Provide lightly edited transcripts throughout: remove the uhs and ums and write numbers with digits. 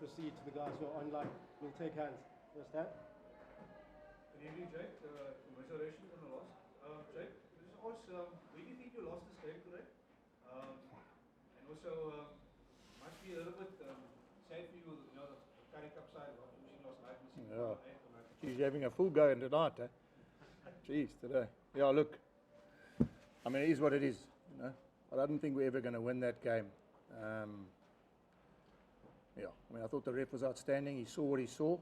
proceed to the guys who are online. We'll take hands. First hand. Good evening, Jake. Congratulations on the loss. Jake, just ask, where do you think you lost this game today? And also, must be a little bit sad for you, the Currie Cup side, losing last night. Yeah. Geez, you're having a full go in tonight, eh? Jeez, today. Yeah, look. I mean, it is what it is, you know. But I don't think we're ever going to win that game. Yeah, I mean, I thought the ref was outstanding. He saw what he saw.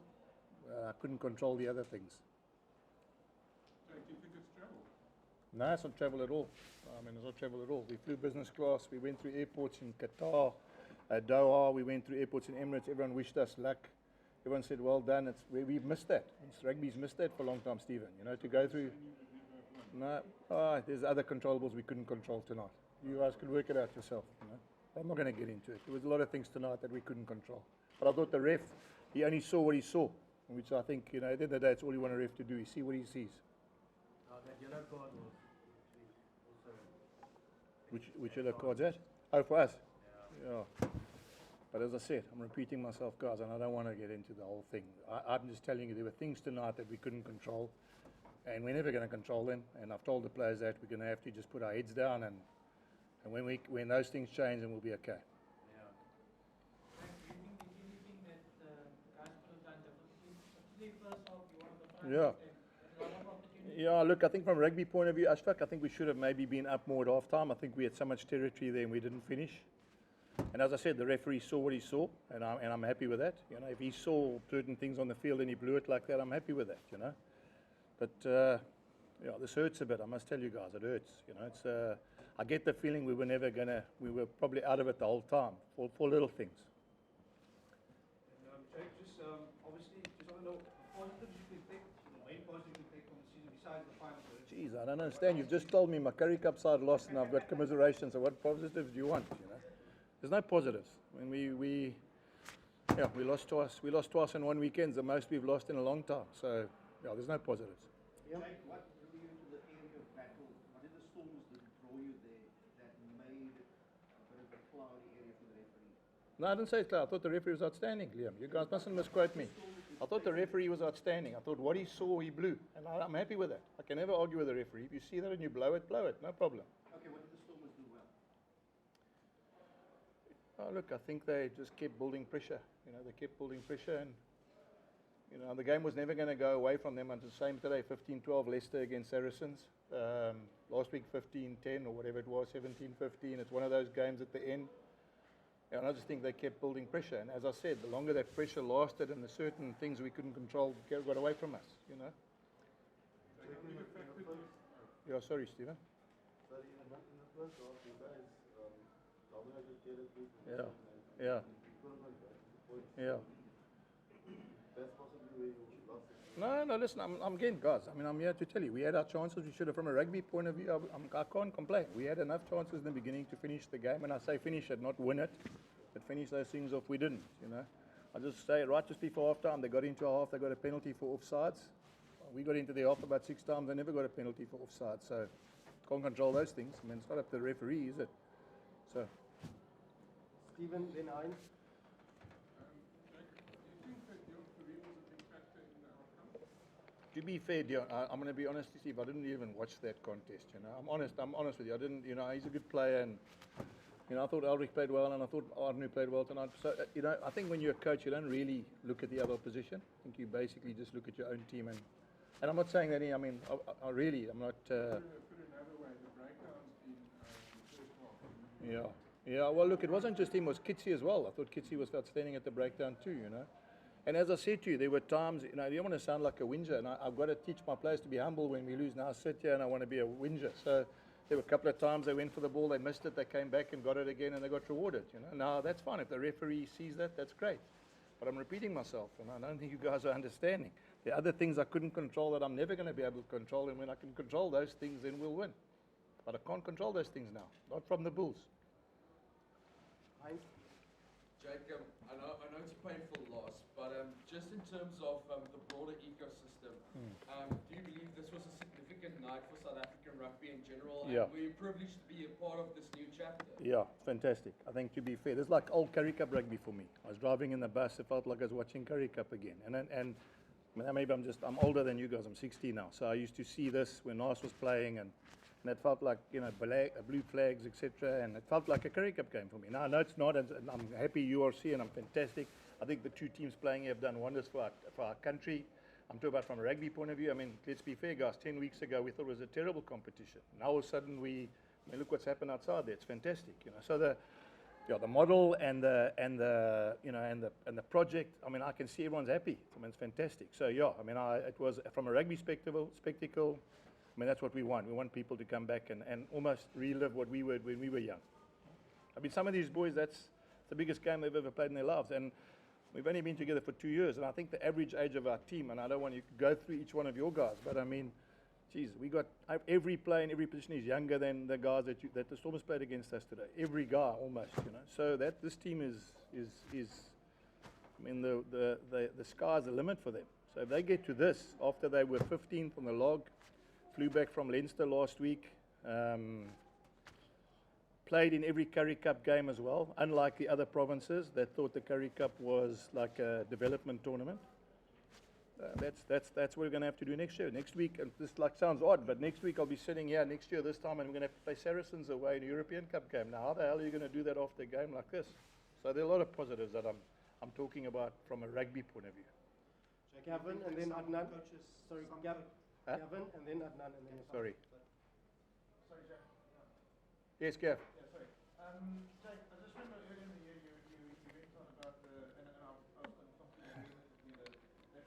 I couldn't control the other things. Jake, do you think it's travel? No, it's not travel at all. I mean, it's not travel at all. We flew business class. We went through airports in Qatar, Doha. We went through airports in Emirates. Everyone wished us luck. Everyone said, well done. We've missed that. Rugby's missed that for a long time, Stephen. You know, to go through... No, there's other controllables we couldn't control tonight. You guys could work it out yourself, you know. I'm not going to get into it. There was a lot of things tonight that we couldn't control. But I thought the ref, he only saw what he saw, which I think, you know, at the end of the day, it's all you want a ref to do, is see what he sees. That yellow card was also... Which other card's that? Oh, for us? Yeah. But as I said, I'm repeating myself, guys, and I don't want to get into the whole thing. I'm just telling you, there were things tonight that we couldn't control, and we're never going to control them. And I've told the players that we're going to have to just put our heads down, and when those things change, then we'll be okay. Yeah. Yeah, look, I think from a rugby point of view, Ashfaq, I think we should have maybe been up more at half time. I think we had so much territory there and we didn't finish. And as I said, the referee saw what he saw, and I'm happy with that. You know, if he saw certain things on the field and he blew it like that, I'm happy with that, you know. But, yeah, this hurts a bit, I must tell you guys, it hurts. You know, it's, I get the feeling we were probably out of it the whole time for little things. And, Jake, just obviously, just want to know the positives you can take, the main positives you can take from the season besides the final. Jeez, I don't understand. You've just told me my Currie Cup side lost and I've got commiseration, so what positives do you want, you know? There's no positives. I mean, we lost twice. We lost twice in one weekend, the most we've lost in a long time. So, yeah, there's no positives. Jake, what drew you to the area of battle? What did the Stormers draw you there that made a bit of a cloudy area for the referee? No, I didn't say it's cloud. I thought the referee was outstanding, Liam. You guys mustn't misquote me. I thought the referee was outstanding. I thought what he saw, he blew. And I'm happy with that. I can never argue with the referee. If you see that and you blow it, no problem. Okay, what did the Stormers do well? Oh, look, I think they just kept building pressure. You know, they kept building pressure, and you know, the game was never going to go away from them until the same today. 15-12 Leicester against Saracens. Last week 15-10 or whatever it was, 17-15. It's one of those games at the end. And I just think they kept building pressure. And as I said, the longer that pressure lasted and the certain things we couldn't control got away from us, you know. Yeah, sorry, Stephen. Sorry, in the first half, you guys dominated territory. Yeah. Yeah. That's possibly where you lost it. No, listen, I'm again, guys. I mean, I'm here to tell you, we had our chances. We should have, from a rugby point of view, I can't complain. We had enough chances in the beginning to finish the game. And I say finish it, not win it, but finish those things off. We didn't, you know. I just say right just before half time, they got into a half, they got a penalty for offsides. We got into the half about 6 times, they never got a penalty for offsides. So, can't control those things. I mean, it's not up to the referee, is it? So. Stephen, then Heinz. To be fair, Dion, I'm going to be honest with you, I didn't even watch that contest, you know. I'm honest with you. I didn't, you know, he's a good player, and, you know, I thought Ulrich played well, and I thought Arnu played well tonight. So, you know, I think when you're a coach, you don't really look at the other opposition. I think you basically just look at your own team, and I'm not saying that, I'm not... Put it another way, the breakdown's been the first half. Yeah, well, look, it wasn't just him, it was Kitsy as well. I thought Kitsy was outstanding at the breakdown too, you know. And as I said to you, there were times, you know, you don't want to sound like a whinger, and I've got to teach my players to be humble when we lose. Now I sit here and I want to be a whinger. So there were a couple of times they went for the ball, they missed it, they came back and got it again, and they got rewarded, you know. Now, that's fine. If the referee sees that, that's great. But I'm repeating myself, and I don't think you guys are understanding. There are other things I couldn't control that I'm never going to be able to control, and when I can control those things, then we'll win. But I can't control those things now, not from the Bulls. Heinz. Jake, I know it's a painful loss, but just in terms of the broader ecosystem, do you believe this was a significant night for South African rugby in general. Yeah. And we're privileged to be a part of this new chapter. Yeah, it's fantastic. I think, to be fair, this is like old Curry Cup rugby for me. I was driving in the bus, it felt like I was watching Curry Cup again. And maybe I'm older than you guys, I'm 60 now. So I used to see this when Nas was playing, and it felt like, blue flags, etc. And it felt like a Curry Cup game for me. Now, I know it's not, and I'm happy URC, and I'm fantastic. I think the two teams playing here have done wonders for our country. I'm talking about from a rugby point of view. I mean, let's be fair, guys. 10 weeks ago, we thought it was a terrible competition. Now, all of a sudden, look what's happened outside there. It's fantastic, So the model and the project. I mean, I can see everyone's happy. I mean, it's fantastic. So yeah, I mean, it was from a rugby spectacle. I mean, that's what we want. We want people to come back and almost relive what we were when we were young. I mean, some of these boys, that's the biggest game they've ever played in their lives, and we've only been together for 2 years, and I think the average age of our team, and I don't want you to go through each one of your guys, but I mean, geez, we got every player in every position is younger than the guys that the Stormers played against us today. Every guy almost, So that this team is I mean, the sky's the limit for them. So if they get to this after they were 15th on the log, flew back from Leinster last week. Played in every Curry Cup game as well, unlike the other provinces that thought the Curry Cup was like a development tournament. That's what we're going to have to do next year. Next week, and this sounds odd, but next week I'll be sitting here next year this time, and we're going to have to play Saracens away in a European Cup game. Now, how the hell are you going to do that after a game like this? So there are a lot of positives that I'm talking about from a rugby point of view. Gavin and then Adnan. Sorry, Gavin. Huh? Gavin and then Adnan and then yourself. Sorry. Sorry, Jack. Yes, Gav. Yeah, sorry. Jake, I just remember earlier in the year you went on about and I was completely agree with you that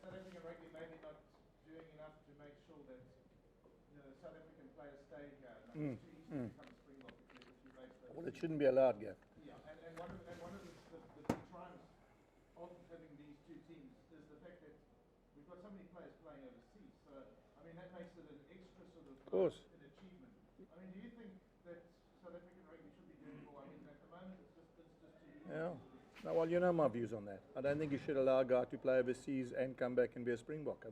South African rugby maybe not doing enough to make sure that the South African players stay here. It's too easy to become a Springbok if you base those. Well, it shouldn't be allowed, Gav. Yeah, and one of the big triumphs of having these two teams is the fact that we've got so many players playing overseas. So I mean that makes it an extra sort of an achievement. I mean, do you think that South African rugby should be doing more? I mean, at the moment it's just too easy. Yeah. No, well, you know my views on that. I don't think you should allow a guy to play overseas and come back and be a Springbok. I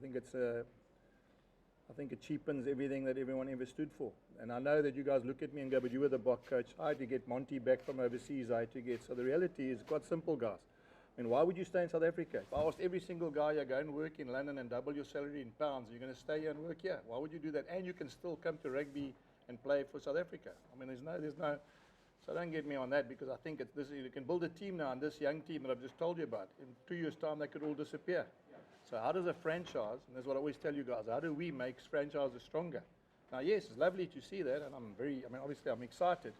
think it cheapens everything that everyone ever stood for. And I know that you guys look at me and go, but you were the Bok coach. I had to get Monty back from overseas. So the reality is quite simple, guys. I mean, why would you stay in South Africa? If I asked every single guy, you go and work in London and double your salary in pounds, you're going to stay here and work here. Why would you do that? And you can still come to rugby and play for South Africa. I mean, there's no. So don't get me on that, because I think you can build a team now, and this young team that I've just told you about, in 2 years' time, they could all disappear. So how does a franchise, and that's what I always tell you guys, how do we make franchises stronger? Now, yes, it's lovely to see that, and obviously I'm excited.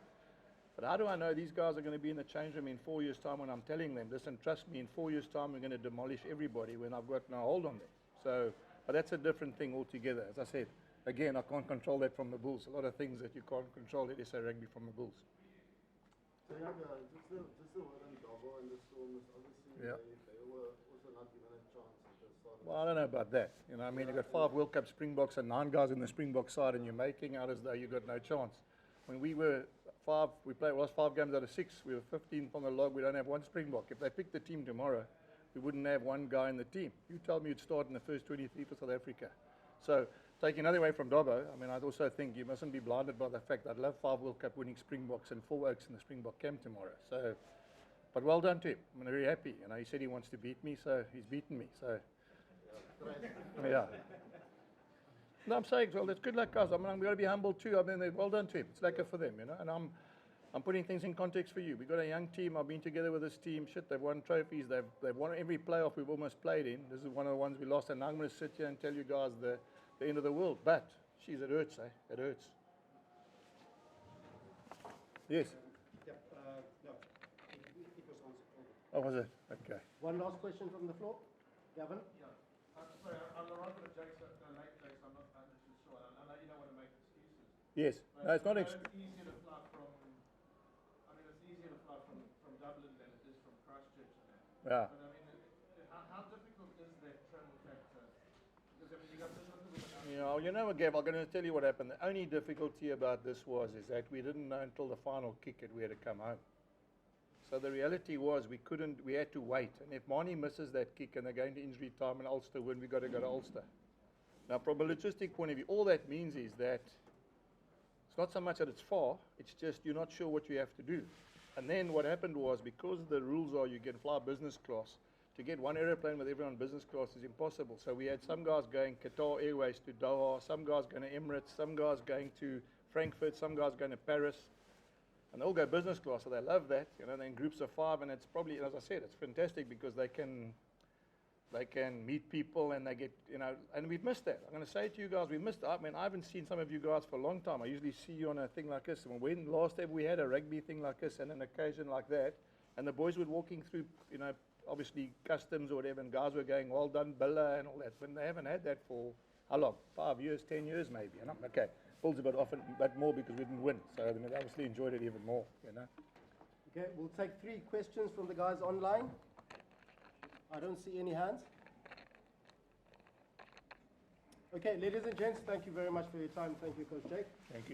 But how do I know these guys are going to be in the change room in 4 years' time when I'm telling them, listen, trust me, in 4 years' time, we're going to demolish everybody when I've got no hold on them. So, but that's a different thing altogether. As I said, again, I can't control that from the Bulls. A lot of things that you can't control at SA Rugby from the Bulls. So yeah, just the word on Doggo and the Stormers, obviously they were also not given a chance at the start. Well, I don't know about that. I mean, you've got 5 World Cup Springboks and 9 guys in the Springbok side, and you're making out as though you've got no chance. When we were 5, we lost 5 games out of 6. We were 15th on the log. We don't have one Springbok. If they picked the team tomorrow, we wouldn't have one guy in the team. You told me you'd start in the first 23 for South Africa. So, taking another away from Dobbo, I mean, I'd also think you mustn't be blinded by the fact that I'd love 5 World Cup winning Springboks and 4 Oaks in the Springbok camp tomorrow. So, but well done to him. I'm very happy. He said he wants to beat me, so he's beaten me. So, yeah. No, I'm saying, well, that's good luck, guys. I mean, I'm going to be humble too. I mean, well done to him. It's lekker for them, And I'm putting things in context for you. We've got a young team. I've been together with this team. They've won trophies. They've won every playoff we've almost played in. This is one of the ones we lost. And now I'm going to sit here and tell you guys the end of the world. But, geez, it hurts, It hurts. Yes? Yep, no. It was answered. Oh, was it? Okay. One last question from the floor. Gavin? Yeah. Sorry, I'm arrived at Jake's late, Jake, so I'm not 100% sure. I know you don't want to make excuses. Yes. But No, it's not it's easier to fly from Dublin than it is from Christchurch and that. Yeah. But I mean, how difficult is that travel factor? Because I mean, you got this little bit of... You know what, Gav, I'm going to tell you what happened. The only difficulty about this is that we didn't know until the final kick that we had to come home. So the reality was we had to wait. And if Marnie misses that kick and they're going to injury time and Ulster win, we've got to go to Ulster. Now, from a logistic point of view, all that means is that it's not so much that it's far, it's just you're not sure what you have to do. And then what happened was, because the rules are you can fly business class, to get one aeroplane with everyone business class is impossible. So we had some guys going Qatar Airways to Doha, some guys going to Emirates, some guys going to Frankfurt, some guys going to Paris. And they all go business class, so they love that. You know, they're in groups of 5, and it's probably, as I said, it's fantastic because they can meet people and they get, you know, and we've missed that. I'm going to say to you guys, we missed. I mean, I haven't seen some of you guys for a long time. I usually see you on a thing like this. When last ever we had a rugby thing like this and an occasion like that, and the boys were walking through, you know, obviously customs or whatever, and guys were going, well done, Billa, and all that. When they haven't had that for how long? 5 years, 10 years maybe. You know? Okay, pulls a bit often, but more because we didn't win. So I mean, they obviously enjoyed it even more. You know. Okay, we'll take 3 questions from the guys online. I don't see any hands. Okay, ladies and gents, thank you very much for your time. Thank you, Coach Jake. Thank you.